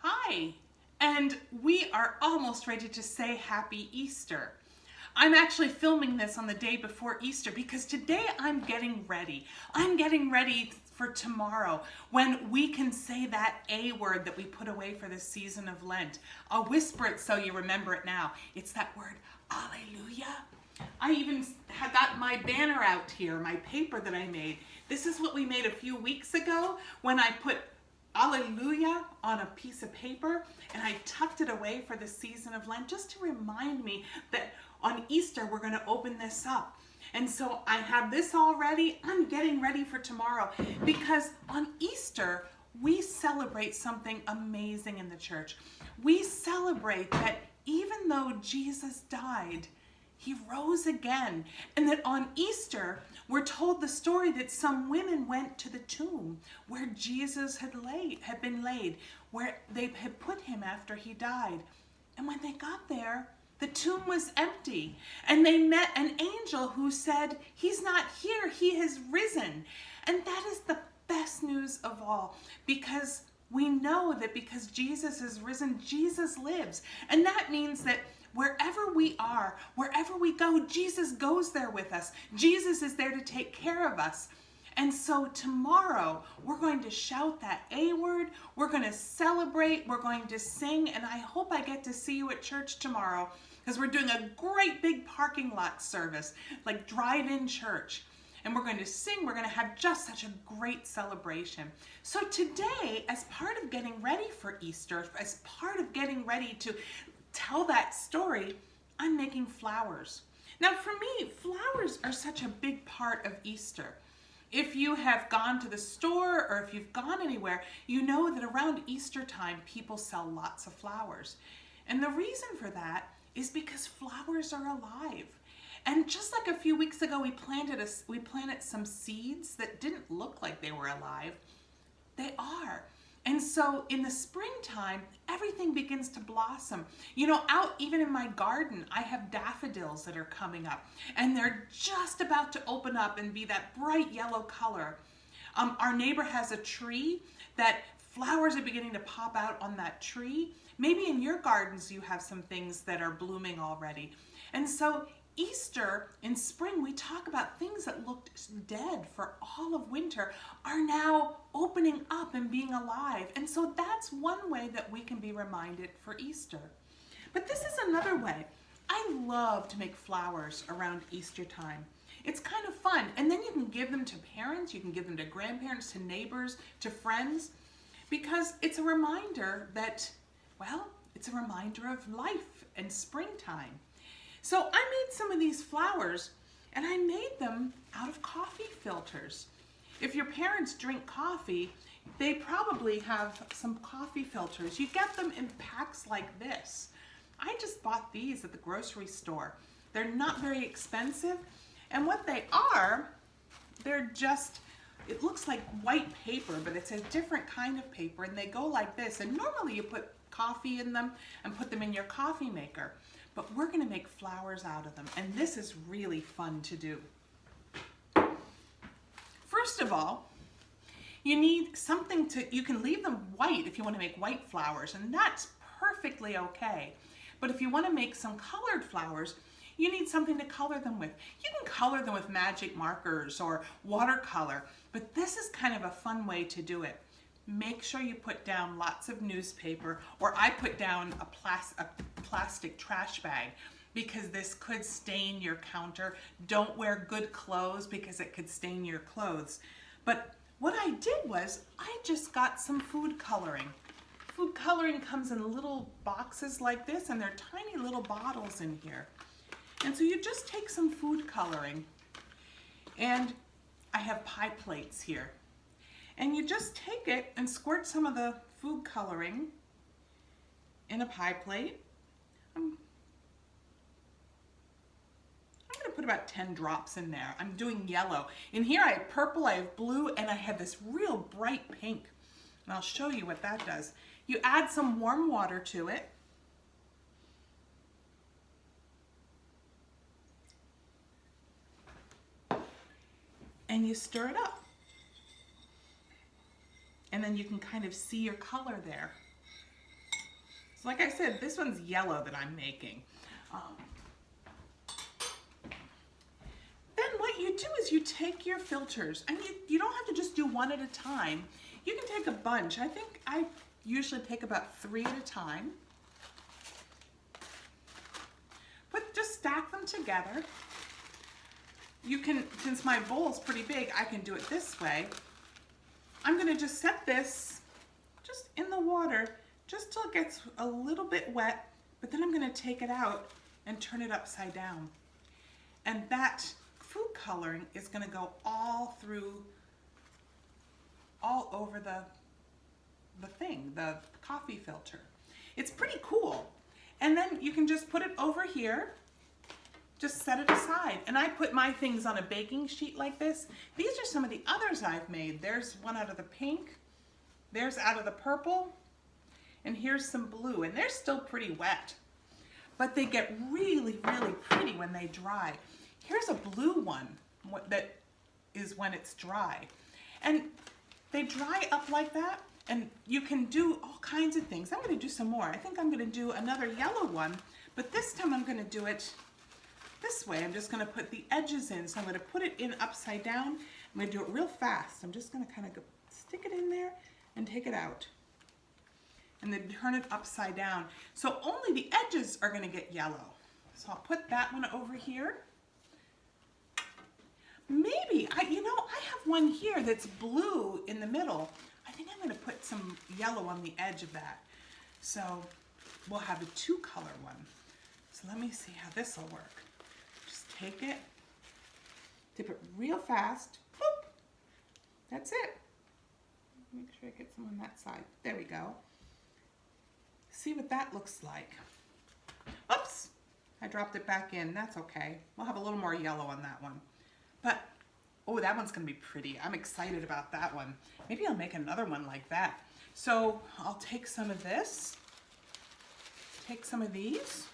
Hi, and we are almost ready to say Happy Easter. I'm actually filming this on the day before Easter because today I'm getting ready. I'm getting ready for tomorrow when we can say that A word that we put away for the season of Lent. I'll whisper it so you remember it now. It's that word, Alleluia. I even had got my banner out here, my paper that I made. This is what we made a few weeks ago when I put Alleluia on a piece of paper and I tucked it away for the season of Lent just to remind me that on Easter we're going to open this up. And so I have this all ready. I'm getting ready for tomorrow because on Easter we celebrate something amazing in the church. We celebrate that even though Jesus died, he rose again, and that on Easter, we're told the story that some women went to the tomb where Jesus had been laid, where they had put him after he died. And when they got there, the tomb was empty, and they met an angel who said, "He's not here, he has risen." And that is the best news of all, because we know that because Jesus is risen, Jesus lives. And that means that wherever we are, wherever we go, Jesus goes there with us. Jesus is there to take care of us. And so tomorrow, we're going to shout that A word, we're going to celebrate, we're going to sing, and I hope I get to see you at church tomorrow because we're doing a great big parking lot service, like drive-in church. And we're going to sing, we're going to have just such a great celebration. So today, as part of getting ready for Easter, as part of getting ready to tell that story, I'm making flowers. Now for me, flowers are such a big part of Easter. If you have gone to the store or if you've gone anywhere, you know that around Easter time, people sell lots of flowers. And the reason for that is because flowers are alive. And just like a few weeks ago, we planted some seeds that didn't look like they were alive. They are. And so in the springtime, everything begins to blossom. You know, out even in my garden, I have daffodils that are coming up, and they're just about to open up and be that bright yellow color. Our neighbor has a tree that flowers are beginning to pop out on that tree. Maybe in your gardens you have some things that are blooming already. And so Easter in spring, we talk about things that looked dead for all of winter are now opening up and being alive. And so that's one way that we can be reminded for Easter. But this is another way. I love to make flowers around Easter time. It's kind of fun. And then you can give them to parents, you can give them to grandparents, to neighbors, to friends, because it's a reminder that, well, it's a reminder of life and springtime. So I made some of these flowers, and I made them out of coffee filters. If your parents drink coffee, they probably have some coffee filters. You get them in packs like this. I just bought these at the grocery store. They're not very expensive, and what they are, they're just, it looks like white paper, but it's a different kind of paper, and they go like this. And normally you put coffee in them and put them in your coffee maker. But we're going to make flowers out of them, and this is really fun to do. First of all, you need something you can leave them white if you want to make white flowers, and that's perfectly okay. But if you want to make some colored flowers, you need something to color them with. You can color them with magic markers or watercolor, but this is kind of a fun way to do it. Make sure you put down lots of newspaper, or I put down a plastic trash bag because this could stain your counter. Don't wear good clothes because it could stain your clothes. But what I did was I just got some food coloring. Food coloring comes in little boxes like this, and they're tiny little bottles in here. And so you just take some food coloring, and I have pie plates here. And you just take it and squirt some of the food coloring in a pie plate. I'm going to put about 10 drops in there. I'm doing yellow. In here I have purple, I have blue, and I have this real bright pink. And I'll show you what that does. You add some warm water to it. And you stir it up. And then you can kind of see your color there. So like I said, this one's yellow that I'm making. Then what you do is you take your filters, and you don't have to just do one at a time. You can take a bunch. I think I usually take about 3 at a time. But just stack them together. You can, since my bowl's pretty big, I can do it this way. I'm gonna just set this just in the water, just till it gets a little bit wet, but then I'm gonna take it out and turn it upside down. And that food coloring is gonna go all over the coffee filter. It's pretty cool. And then you can just put it over here, just set it aside. And I put my things on a baking sheet like this. These are some of the others I've made. There's one out of the pink, there's out of the purple, and here's some blue, and they're still pretty wet. But they get really, really pretty when they dry. Here's a blue one that is when it's dry. And they dry up like that, and you can do all kinds of things. I'm gonna do some more. I think I'm gonna do another yellow one, but this time I'm gonna do it this way. I'm just gonna put the edges in. So I'm gonna put it in upside down. I'm gonna do it real fast. I'm just gonna kind of stick it in there and take it out. And then turn it upside down. So only the edges are gonna get yellow. So I'll put that one over here. Maybe, I have one here that's blue in the middle. I think I'm gonna put some yellow on the edge of that. So we'll have a 2-color one. So let me see how this will work. Just take it, dip it real fast, boop. That's it. Make sure I get some on that side. There we go. See what that looks like. Oops, I dropped it back in. That's okay. We'll have a little more yellow on that one. But, oh, that one's gonna be pretty. I'm excited about that one. Maybe I'll make another one like that. So I'll take some of this, take some of these,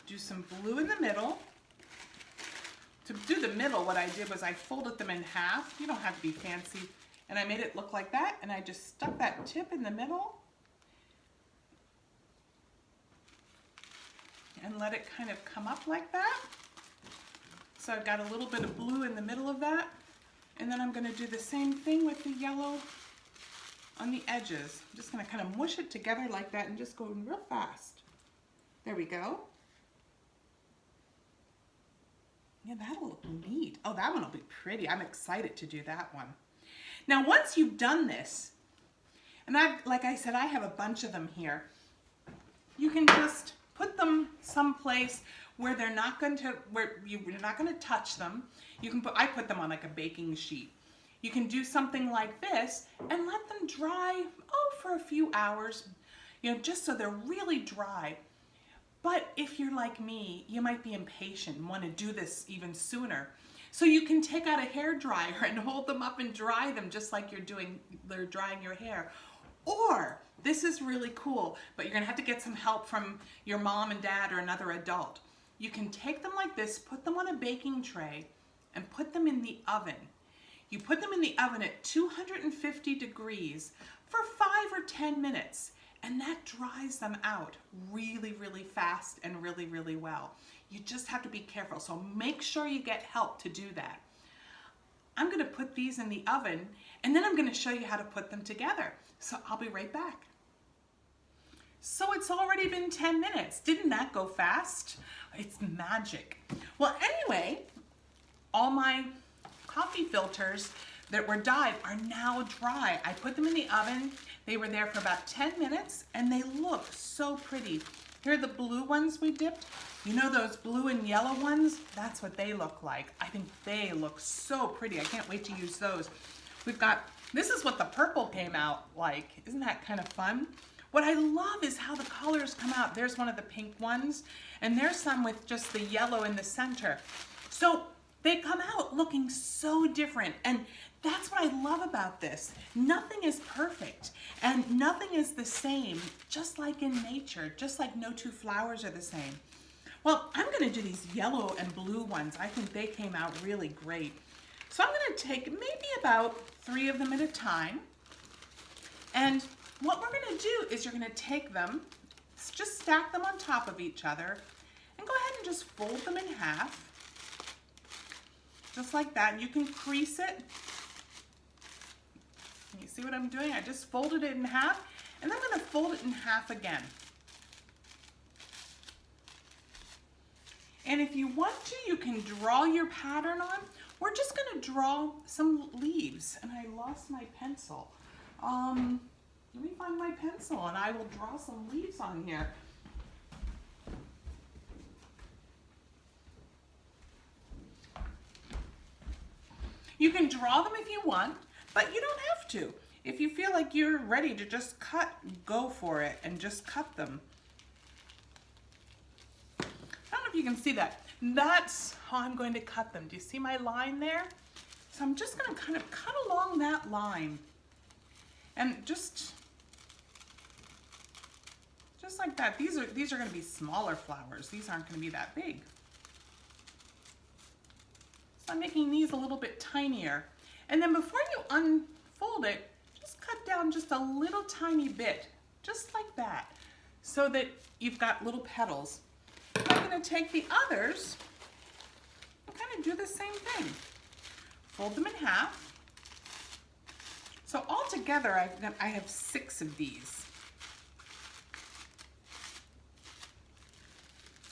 do some blue in the middle. To do the middle, what I did was I folded them in half. You don't have to be fancy. And I made it look like that, and I just stuck that tip in the middle and let it kind of come up like that. So I've got a little bit of blue in the middle of that. And then I'm gonna do the same thing with the yellow on the edges. I'm just gonna kind of mush it together like that and just go real fast. There we go. Yeah, that'll look neat. Oh, that one will be pretty. I'm excited to do that one. Now, once you've done this, and like I said, I have a bunch of them here, you can just put them someplace where you're not going to touch them. You can I put them on like a baking sheet. You can do something like this and let them dry, for a few hours, just so they're really dry. But if you're like me, you might be impatient and want to do this even sooner. So you can take out a hairdryer and hold them up and dry them just like they're drying your hair. Or, this is really cool, but you're gonna have to get some help from your mom and dad or another adult. You can take them like this, put them on a baking tray, and put them in the oven. You put them in the oven at 250 degrees for 5 or 10 minutes, and that dries them out really, really fast and really, really well. You just have to be careful, so make sure you get help to do that. I'm gonna put these in the oven, and then I'm gonna show you how to put them together. So I'll be right back. So it's already been 10 minutes. Didn't that go fast? It's magic. Well, anyway, all my coffee filters that were dyed are now dry. I put them in the oven. They were there for about 10 minutes, and they look so pretty. Here are the blue ones we dipped. You know those blue and yellow ones? That's what they look like. I think they look so pretty. I can't wait to use those. This is what the purple came out like. Isn't that kind of fun? What I love is how the colors come out. There's one of the pink ones, and there's some with just the yellow in the center. So they come out looking so different, and that's what I love about this. Nothing is perfect, and nothing is the same, just like in nature, just like no two flowers are the same. Well, I'm gonna do these yellow and blue ones. I think they came out really great. So I'm gonna take maybe about 3 of them at a time, And what we're gonna do is you're gonna take them, just stack them on top of each other, and go ahead and just fold them in half. Just like that. You can crease it. You see what I'm doing? I just folded it in half, and then I'm gonna fold it in half again. And if you want to, you can draw your pattern on. We're just gonna draw some leaves, and I lost my pencil. Let me find my pencil and I will draw some leaves on here. You can draw them if you want, but you don't have to. If you feel like you're ready to just cut, go for it and just cut them. I don't know if you can see that. That's how I'm going to cut them. Do you see my line there? So I'm just going to kind of cut along that line. And just like that. These are going to be smaller flowers. These aren't going to be that big. So I'm making these a little bit tinier. And then before you unfold it, just cut down just a little tiny bit, just like that, so that you've got little petals. I'm going to take the others and kind of do the same thing. Fold them in half. So altogether, I have 6 of these.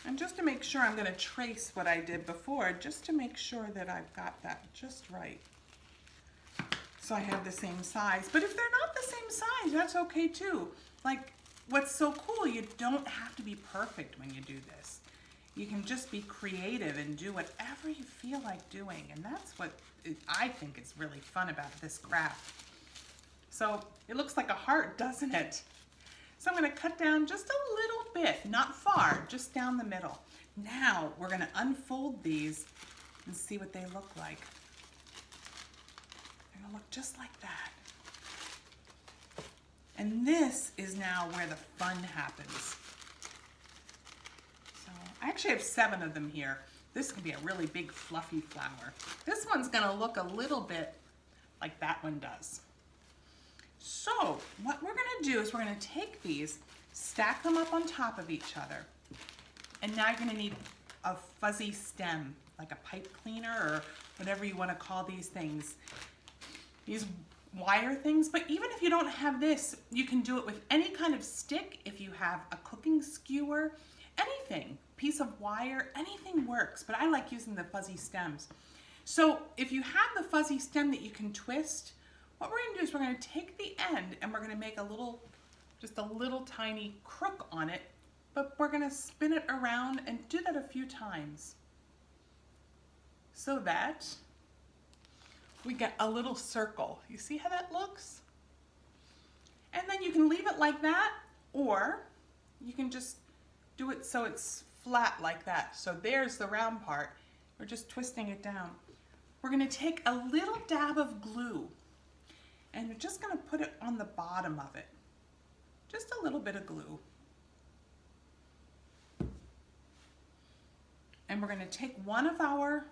And just to make sure, I'm going to trace what I did before, just to make sure that I've got that just right. So I have the same size. But if they're not the same size, that's okay too. Like, what's so cool, you don't have to be perfect when you do this. You can just be creative and do whatever you feel like doing. And that's what I think is really fun about this craft. So it looks like a heart, doesn't it? So I'm going to cut down just a little bit, not far, just down the middle. Now we're going to unfold these and see what they look like. They're going to look just like that. And this is now where the fun happens. So I actually have 7 of them here. This can be a really big fluffy flower. This one's going to look a little bit like that one does. So what we're going to do is we're going to take these, stack them up on top of each other, and now you're going to need a fuzzy stem, like a pipe cleaner or whatever you want to call these things. These wire things, but even if you don't have this, you can do it with any kind of stick. If you have a cooking skewer, anything, piece of wire, anything works, but I like using the fuzzy stems. So if you have the fuzzy stem that you can twist, what we're going to do is we're going to take the end and we're going to make a little, just a little tiny crook on it, but we're going to spin it around and do that a few times so that we get a little circle. You see how that looks? And then you can leave it like that, or you can just do it so it's flat like that. So there's the round part. We're just twisting it down. We're going to take a little dab of glue and we're just going to put it on the bottom of it. Just a little bit of glue. And we're going to take one of our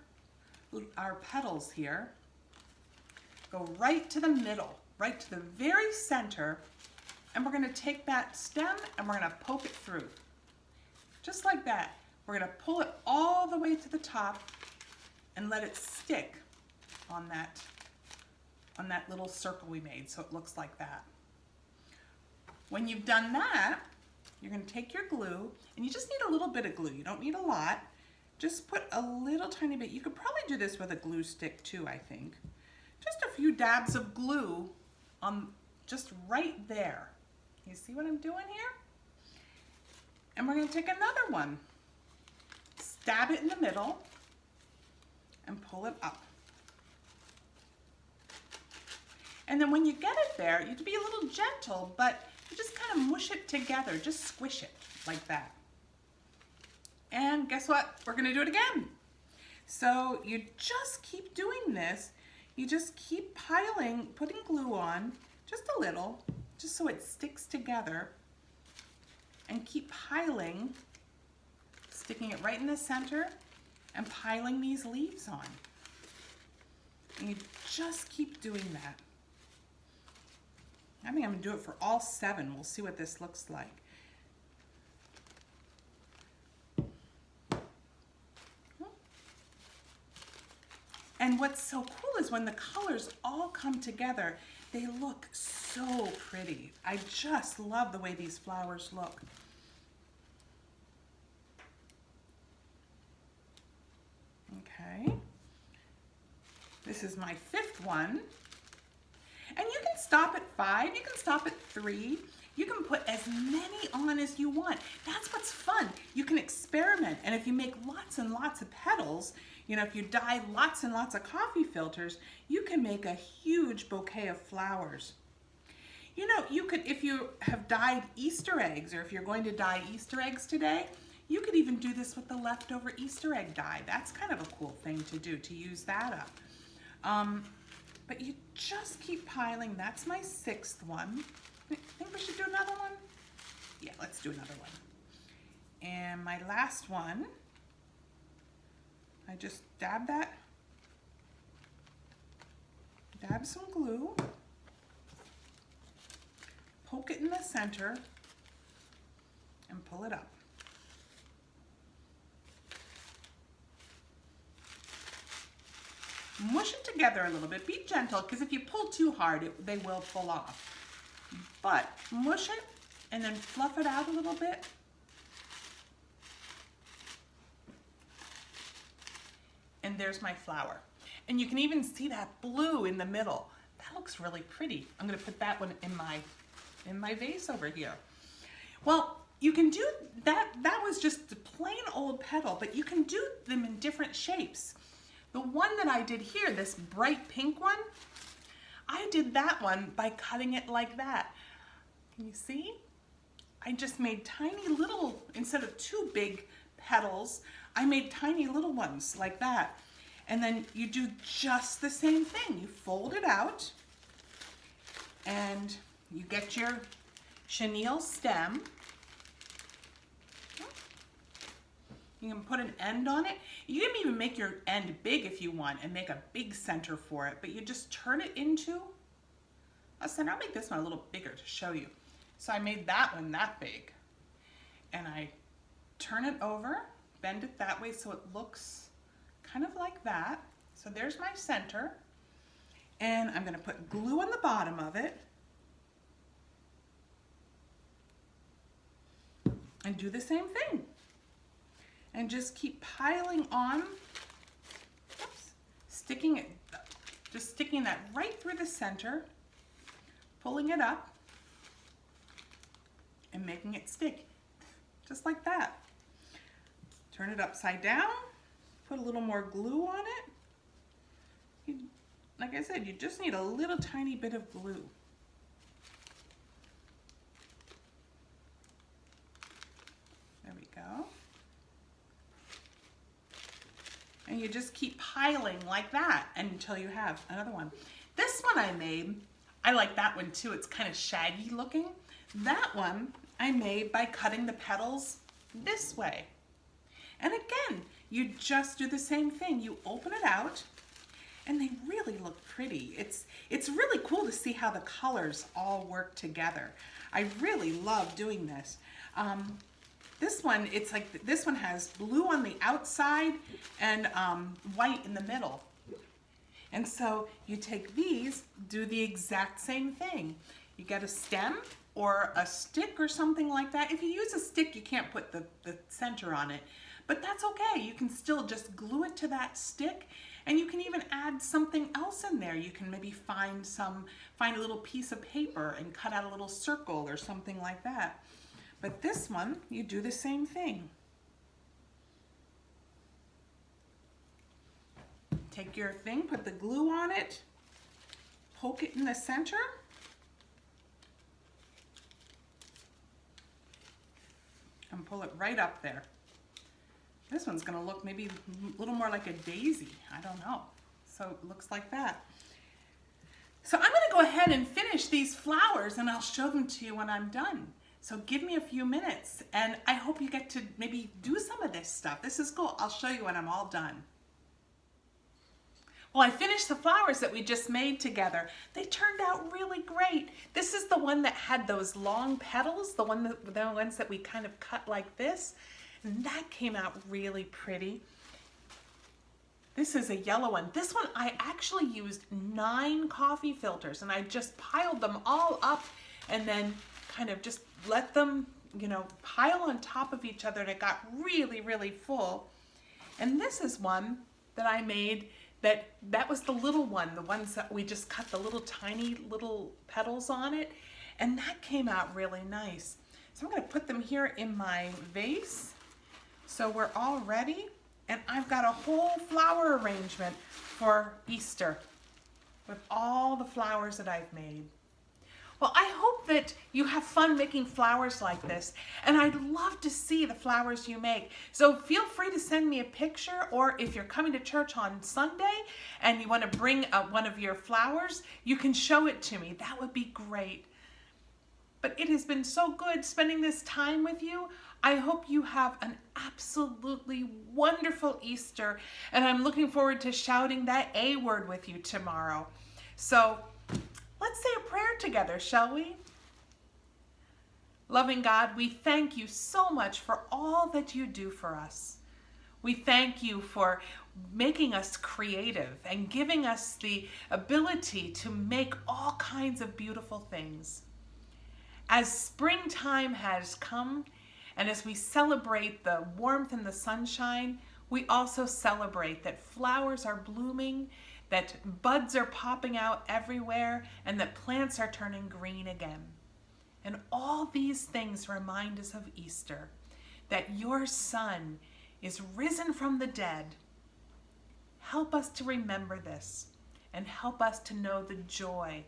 petals here, go right to the middle, right to the very center, and we're going to take that stem and we're going to poke it through. Just like that. We're going to pull it all the way to the top and let it stick on that little circle we made, so it looks like that. When you've done that, you're going to take your glue, and you just need a little bit of glue. You don't need a lot. Just put a little tiny bit. You could probably do this with a glue stick too, I think. Just a few dabs of glue on just right there. You see what I'm doing here? And we're going to take another one, stab it in the middle, and pull it up. And then when you get it there, you have to be a little gentle, but you just kind of mush it together, just squish it like that. And guess what? We're going to do it again. So you just keep doing this. You just keep piling, putting glue on, just a little, just so it sticks together. And keep piling, sticking it right in the center and piling these leaves on. And you just keep doing that. I think I'm gonna do it for all 7. We'll see what this looks like. And what's so cool is when the colors all come together, they look so pretty. I just love the way these flowers look. Okay. This is my 5th one. And you can stop at 5, you can stop at 3. You can put as many on as you want. That's what's fun. You can experiment. And if you make lots and lots of petals, you know, if you dye lots and lots of coffee filters, you can make a huge bouquet of flowers. You know, you could, if you have dyed Easter eggs, or if you're going to dye Easter eggs today, you could even do this with the leftover Easter egg dye. That's kind of a cool thing to do, to use that up. But you just keep piling. That's my 6th one. Think we should do another one? Yeah, let's do another one. And my last one, I just dab some glue, poke it in the center, and pull it up. Mush it together a little bit. Be gentle, because if you pull too hard, they will pull off. But mush it and then fluff it out a little bit. And there's my flower. And you can even see that blue in the middle. That looks really pretty. I'm going to put that one in my vase over here. Well, you can do that. That was just a plain old petal, but you can do them in different shapes. The one that I did here, this bright pink one, I did that one by cutting it like that. Can you see? I just made tiny little, instead of 2 big petals, I made tiny little ones like that. And then you do just the same thing. You fold it out and you get your chenille stem. You can put an end on it. You can even make your end big if you want and make a big center for it, but you just turn it into a center. I'll make this one a little bigger to show you. So I made that one that big, and I turn it over, bend it that way so it looks kind of like that. So there's my center, and I'm gonna put glue on the bottom of it and do the same thing. And just keep piling on, sticking that right through the center, pulling it up, and making it stick, just like that. Turn it upside down, put a little more glue on it. Like I said, you just need a little tiny bit of glue. There we go. And you just keep piling like that until you have another one. This one I made, I like that one too. It's kind of shaggy looking. That one I made by cutting the petals this way. And again, you just do the same thing. You open it out and they really look pretty. It's really cool to see how the colors all work together. I really love doing this. This one, it's like, this one has blue on the outside and white in the middle. And so you take these, do the exact same thing. You get a stem or a stick or something like that. If you use a stick, you can't put the center on it, but that's okay. You can still just glue it to that stick, and you can even add something else in there. You can maybe find a little piece of paper and cut out a little circle or something like that. But this one, you do the same thing. Take your thing, put the glue on it, poke it in the center, and pull it right up there. This one's gonna look maybe a little more like a daisy, I don't know. So it looks like that. So I'm gonna go ahead and finish these flowers and I'll show them to you when I'm done. So give me a few minutes and I hope you get to maybe do some of this stuff. This is cool. I'll show you when I'm all done. Well, I finished the flowers that we just made together. They turned out really great. This is the one that had those long petals, the ones that we kind of cut like this, and that came out really pretty. This is a yellow one. This one I actually used 9 coffee filters, and I just piled them all up and then kind of just let them, pile on top of each other, and it got really, really full. And this is one that I made that was the little one, the ones that we just cut the little tiny little petals on it, and that came out really nice. So I'm going to put them here in my vase. So we're all ready, and I've got a whole flower arrangement for Easter with all the flowers that I've made. Well, I hope that you have fun making flowers like this, and I'd love to see the flowers you make. So feel free to send me a picture, or if you're coming to church on Sunday and you want to bring one of your flowers, you can show it to me. That would be great. But it has been so good spending this time with you. I hope you have an absolutely wonderful Easter, and I'm looking forward to shouting that A word with you tomorrow. So let's say a prayer together, shall we? Loving God, we thank you so much for all that you do for us. We thank you for making us creative and giving us the ability to make all kinds of beautiful things. As springtime has come, and as we celebrate the warmth and the sunshine, we also celebrate that flowers are blooming, that buds are popping out everywhere, and that plants are turning green again. And all these things remind us of Easter, that your Son is risen from the dead. Help us to remember this, and help us to know the joy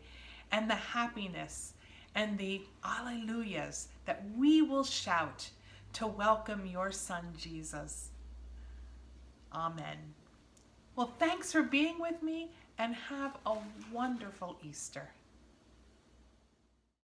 and the happiness and the alleluias that we will shout to welcome your Son, Jesus. Amen. Well, thanks for being with me, and have a wonderful Easter.